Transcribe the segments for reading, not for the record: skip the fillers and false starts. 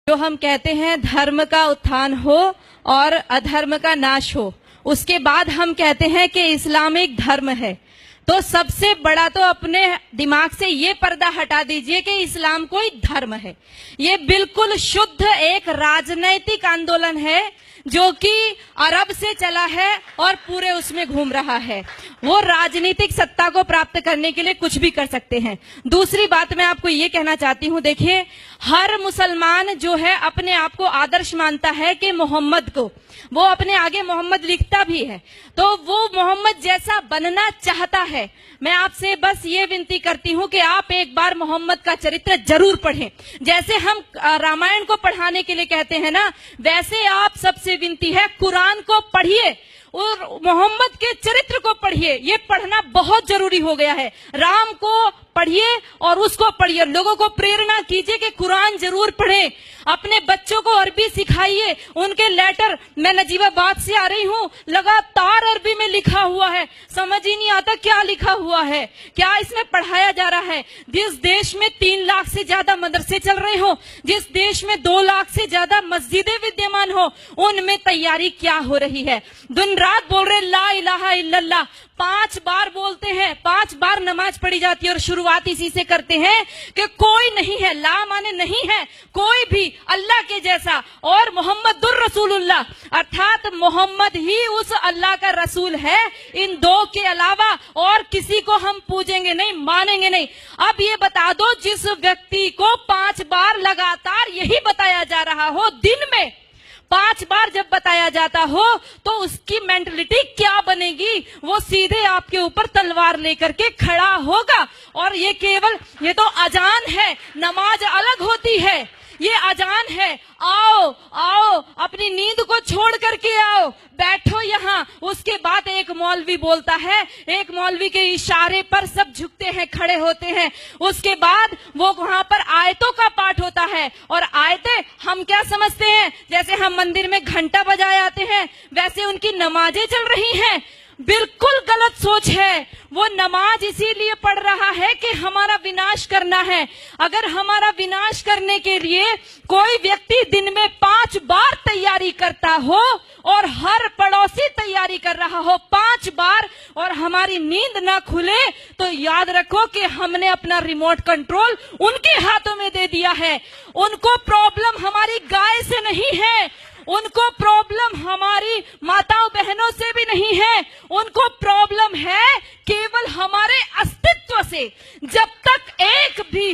जो हम कहते हैं धर्म का उत्थान हो और अधर्म का नाश हो, उसके बाद हम कहते हैं कि इस्लाम एक धर्म है। तो सबसे बड़ा तो अपने दिमाग से ये पर्दा हटा दीजिए कि इस्लाम कोई धर्म है। ये बिल्कुल शुद्ध एक राजनैतिक आंदोलन है जो कि अरब से चला है और पूरे उसमें घूम रहा है। वो राजनीतिक सत्ता को प्राप्त करने के लिए कुछ भी कर सकते हैं। दूसरी बात मैं आपको ये कहना चाहती हूँ, देखिए हर मुसलमान जो है अपने आप को आदर्श मानता है कि मोहम्मद को, वो अपने आगे मोहम्मद लिखता भी है, तो वो मोहम्मद जैसा बनना चाहता है। मैं आपसे बस ये विनती करती हूँ कि आप एक बार मोहम्मद का चरित्र जरूर पढ़ें। जैसे हम रामायण को पढ़ाने के लिए कहते हैं ना, वैसे आप सबसे विनती है कुरान को पढ़िए और मोहम्मद के चरित्र को पढ़िए। ये पढ़ना बहुत जरूरी हो गया है। राम को पढ़िए और उसको पढ़िए। लोगों को प्रेरणा कीजिए कि कुरान जरूर पढ़ें। अपने बच्चों को अरबी सिखाइए। उनके लेटर, मैं नजीबाबाद से आ रही हूँ, लगातार अरबी में लिखा हुआ है, समझ ही नहीं आता क्या लिखा हुआ है, क्या इसमें पढ़ाया जा रहा है। जिस देश में 3 लाख से ज्यादा मदरसे चल रहे हो, जिस देश में 2 लाख से ज्यादा मस्जिदें विद्यमान हो, उनमें तैयारी क्या हो रही है। दिन रात बोल रहे ला इलाहा इल्लल्लाह, 5 बार बोलते हैं, 5 बार नमाज पढ़ी जाती है और शुरुआत इसी से करते हैं कि कोई नहीं है, ला माने नहीं है कोई भी अल्लाह के जैसा, और मोहम्मदुर रसूलुल्लाह अर्थात मोहम्मद ही उस अल्लाह का रसूल है। इन 2 के अलावा और किसी को हम पूजेंगे नहीं, मानेंगे नहीं। अब ये बता दो, जिस व्यक्ति को 5 बार लगातार यही बताया जा रहा हो, दिन में 5 बार जब बताया जाता हो, तो उसकी मेंटलिटी क्या बनेगी। वो सीधे आपके ऊपर तलवार लेकर के खड़ा होगा। और ये केवल, ये तो अजान है, नमाज अलग होती है, ये अजान है। आओ आओ, अपनी नींद को छोड़ करके आओ, बैठो यहाँ। उसके बाद एक मौलवी बोलता है, एक मौलवी के इशारे पर सब झुकते हैं, खड़े होते हैं। उसके बाद वो वहां पर आयतों का पाठ होता है, और आयतें हम क्या समझते हैं, जैसे हम मंदिर में घंटा बजाए आते हैं, वैसे उनकी नमाजें चल रही हैं। बिल्कुल गलत सोच है। वो नमाज इसीलिए पढ़ रहा है कि हमारा विनाश करना है। अगर हमारा विनाश करने के लिए कोई व्यक्ति दिन में 5 बार तैयारी करता हो और हर पड़ोसी तैयारी कर रहा हो 5 बार, और हमारी नींद ना खुले, तो याद रखो कि हमने अपना रिमोट कंट्रोल उनके हाथों में दे दिया है। उनको प्रॉब्लम हमारी गाय से नहीं है, उनको प्रॉब्लम हमारी माताओं बहनों से भी नहीं है, उनको प्रॉब्लम है केवल हमारे अस्तित्व से। जब तक एक भी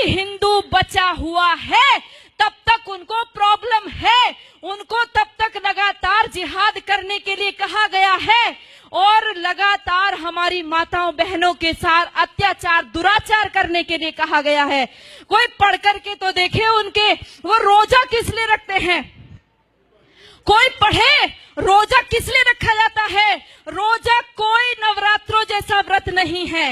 हिंदू बचा हुआ है, तब तक उनको प्रॉब्लम है। उनको तब तक लगातार जिहाद करने के लिए कहा गया है, और लगातार हमारी माताओं बहनों के साथ अत्याचार दुराचार करने के लिए कहा गया है। कोई पढ़ करके तो देखे उनके, वो रोजा किस लिए रखते हैं। कोई पढ़े रोजा किस लिए रखा जाता है। रोजा कोई नवरात्रों जैसा व्रत नहीं है,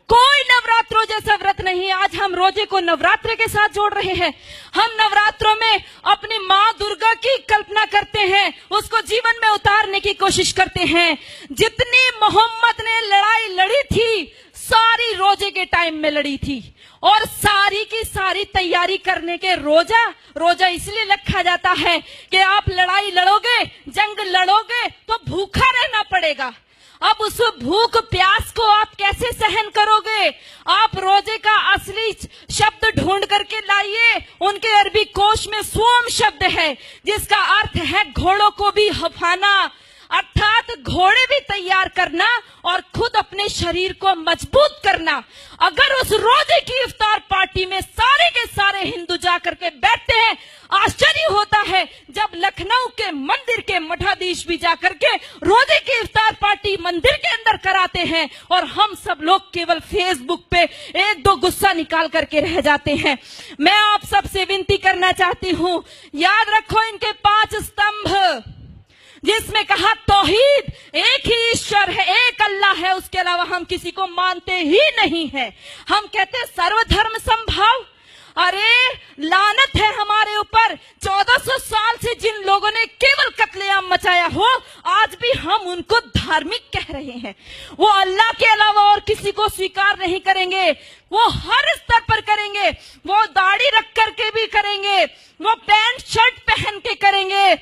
कोई नवरात्रों जैसा व्रत नहीं। आज हम रोजे को नवरात्र के साथ जोड़ रहे हैं। हम नवरात्रों में अपनी माँ दुर्गा की कल्पना करते हैं, उसको जीवन में उतारने की कोशिश करते हैं। जितनी मोहम्मद ने लड़ाई लड़ी थी, सारी रोजे के टाइम में लड़ी थी, और सारी की सारी तैयारी करने के रोजा इसलिए रखा जाता है कि आप लड़ाई लड़ोगे, जंग लड़ोगे, तो भूखा रहना पड़ेगा। अब उस भूख प्यास को आप कैसे सहन करोगे। आप रोजे का असली शब्द ढूंढ करके लाइए। उनके अरबी कोश में सोम शब्द है, जिसका अर्थ है घोड़ों को भी हफाना, अर्थात घोड़े भी तैयार करना और खुद अपने शरीर को मजबूत करना। अगर उस रोजे की इफ्तार पार्टी में सारे के सारे हिंदू जाकर के बैठते हैं, आश्चर्य होता है जब लखनऊ के मंदिर के मठाधीश भी जाकर के रोजे की इफ्तार पार्टी मंदिर के अंदर कराते हैं, और हम सब लोग केवल फेसबुक पे 1-2 गुस्सा निकाल करके रह जाते हैं। मैं आप सबसे विनती करना चाहती हूँ, याद रखो इनके 5 स्तंभ, जिसमें कहा तौहीद, एक ही ईश्वर है, एक अल्लाह है, उसके अलावा हम किसी को मानते ही नहीं है। हम कहते हैं सर्वधर्म संभाव। अरे लानत है हमारे ऊपर, 1400 साल से जिन लोगों ने केवल कत्लेआम मचाया हो, आज भी हम उनको धार्मिक कह रहे हैं। वो अल्लाह के अलावा और किसी को स्वीकार नहीं करेंगे, वो हर स्तर पर करेंगे, वो दाढ़ी रख करके भी करेंगे, वो पैंट शर्ट पहन के करेंगे,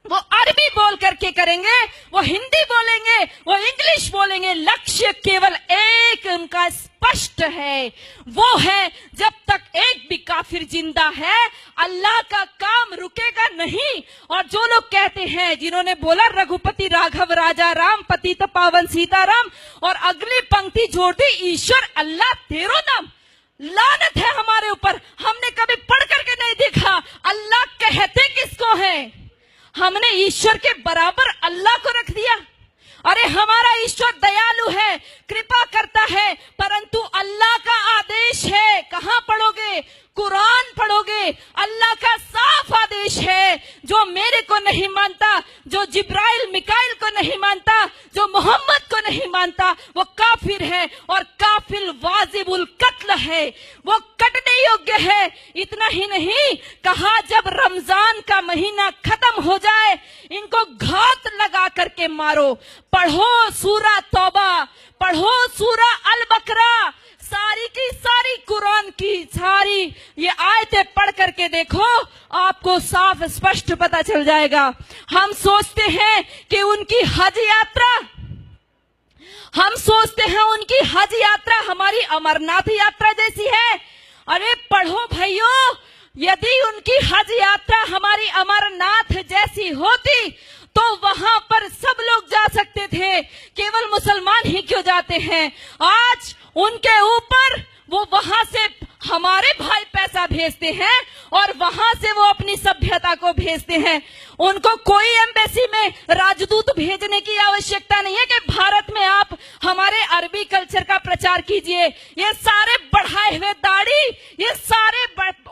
वो अरबी बोल करके करेंगे, वो हिंदी बोलेंगे, वो इंग्लिश बोलेंगे। लक्ष्य केवल एक उनका स्पष्ट है, वो है जब तक एक भी काफिर जिंदा है अल्लाह का काम रुकेगा नहीं। और जो लोग कहते हैं, जिन्होंने बोला रघुपति राघव राजा राम पतित पावन सीताराम, और अगली पंक्ति जोड़ दी ईश्वर अल्लाह तेरो नाम, लानत है हमारे ऊपर। हमने कभी पढ़ करके नहीं देखा अल्लाह कहते किसको है, हमने ईश्वर के बराबर अल्लाह को रख दिया। अरे हमारा ईश्वर दयालु है, कृपा करता है, परंतु अल्लाह का आदेश है, कहां पढ़ोगे? कुरान पढ़ोगे। अल्लाह का साफ आदेश है, जो मेरे को नहीं मानता, जो जिब्राइल मिकाइल को नहीं मानता, जो मोहम्मद को नहीं मानता, वो काफिर है, और काफिर वाजिबुल कत्ल है, वो कटने योग्य है। इतना ही नहीं कहा, जब रमजान का महीना खत्म हो जाए इनको घात लगा करके मारो। पढ़ो सूरा तौबा, पढ़ो सूरा अल बकरा, सारी की सारी कुरान की सारी ये आयतें पढ़ करके देखो, आपको साफ स्पष्ट पता चल जाएगा। हम सोचते हैं कि उनकी हज यात्रा, हम सोचते हैं उनकी हज यात्रा हमारी अमरनाथ यात्रा जैसी है। अरे पढ़ो भाइयों, यदि उनकी हज यात्रा हमारी अमरनाथ जैसी होती तो वहां पर सब लोग जा सकते थे, केवल मुसलमान ही क्यों जाते हैं? आज उनके ऊपर वो वहां से हमारे भाई पैसा भेजते हैं और वहां से वो अपनी सभ्यता को भेजते हैं। उनको कोई एम्बेसी में राजदूत भेजने की आवश्यकता नहीं है कि भारत में आप हमारे अरबी कल्चर का प्रचार कीजिए। ये सारे बढ़ाए हुए दाढ़ी, ये सारे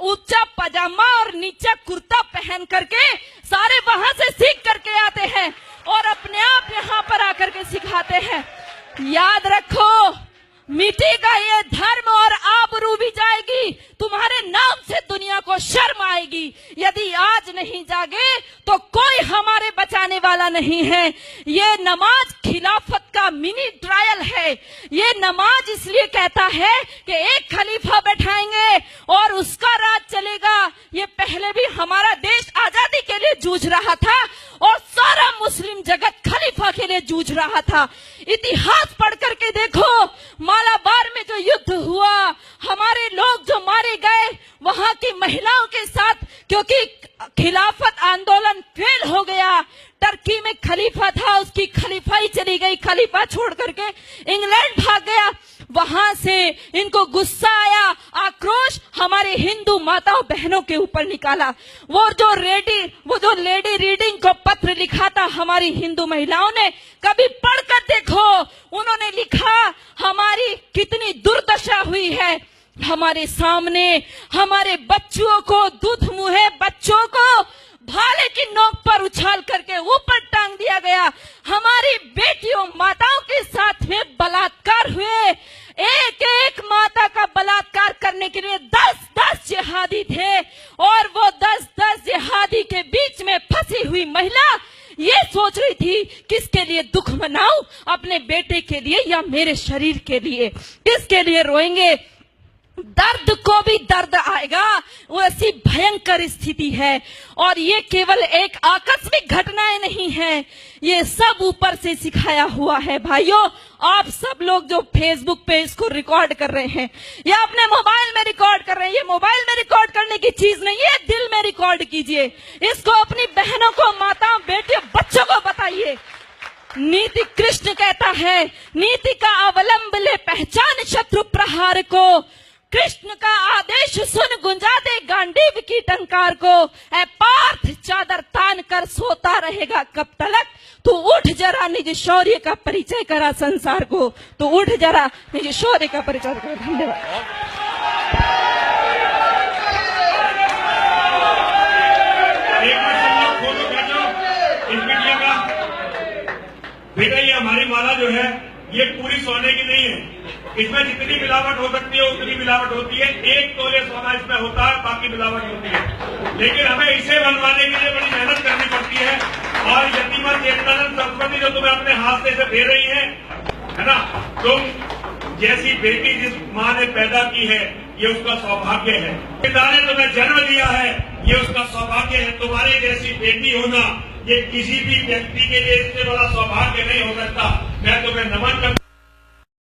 ऊंचा पजामा और नीचा कुर्ता पहन करके सारे वहां से सीख करके आते हैं और अपने आप यहाँ पर आकर के सिखाते हैं। याद रखो, मिटेगा ये धर्म और आबरू भी जाएगी, तुम्हारे नाम से दुनिया को शर्म आएगी। यदि आज नहीं जागे तो कोई हमारे बचाने वाला नहीं है। ये नमाज खिलाफत का मिनी ट्रायल है। ये नमाज इसलिए कहता है कि एक खलीफा बैठाएंगे और उसका राज चलेगा। ये पहले भी हमारा देश आजादी के लिए जूझ रहा था और सारा मुस्लिम जगत खलीफा के लिए जूझ रहा था। इतिहास पढ़ करके देखो, मालाबार में जो युद्ध हुआ, हमारे लोग जो मारे गए वहां की महिलाओं के साथ, क्योंकि खिलाफत आंदोलन फेल हो गया। टर्की में खलीफा था, उसकी खलीफाई चली गई, खलीफा छोड़ करके इंग्लैंड भाग गया। वहां से इनको गुस्सा आया, आक्रोश हमारे हिंदू माताओं बहनों के ऊपर निकाला। वो जो लेडी रीडिंग को पत्र लिखा था हमारी हिंदू महिलाओं ने, कभी पढ़कर देखो, उन्होंने लिखा हमारी कितनी दुर्दशा हुई है। हमारे सामने हमारे बच्चों को, दूध मुहे बच्चों को भाले की नोक पर उछाल करके ऊपर टांग दिया गया। हमारी बेटियों माताओं के साथ में बलात्कार हुए। एक एक माता का बलात्कार करने के लिए 10-10 जिहादी थे और वो 10-10 जिहादी के बीच में फंसी हुई महिला ये सोच रही थी किसके लिए दुख मनाऊं, अपने बेटे के लिए या मेरे शरीर के लिए, किसके लिए रोएंगे। दर्द को भी दर्द आएगा, वो ऐसी भयंकर स्थिति है। और ये केवल एक आकस्मिक घटनाएं नहीं है, ये सब ऊपर से सिखाया हुआ है। भाइयों, आप सब लोग जो फेसबुक पे इसको रिकॉर्ड कर रहे हैं या अपने मोबाइल में रिकॉर्ड कर रहे हैं, ये मोबाइल में रिकॉर्ड करने की चीज नहीं है, दिल में रिकॉर्ड कीजिए। इसको अपनी बहनों को, माताओं, बेटियों, बच्चों को बताइए। नीति कृष्ण कहता है, नीति का अवलंब ले पहचान शत्रु प्रहार को। कृष्ण का आदेश सुन गुंजा दे गांडीव की टंकार को। ऐ पार्थ चादर तान कर सोता रहेगा कब तलक, तू उठ जरा निज शौर्य का परिचय करा संसार को। तो उठ जरा निज शौर्य का परिचय करा। धन्यवाद। बेटा, ये हमारी माला जो है ये पूरी सोने की नहीं है, इसमें जितनी मिलावट हो सकती है उतनी मिलावट होती है। 1 तोले सोना इसमें होता है, बाकी मिलावट होती है। लेकिन हमें इसे बनवाने के लिए बड़ी मेहनत करनी पड़ती है। और यतीमा चेतनानंद सरस्वती जो तुम्हें अपने हाथ से दे रही है ना, तुम जैसी बेटी जिस माँ ने पैदा की है ये उसका सौभाग्य है। पिता ने तुम्हें जन्म दिया है ये उसका सौभाग्य है। तुम्हारी जैसी बेटी होना ये किसी भी व्यक्ति के लिए इससे बड़ा सौभाग्य नहीं हो सकता।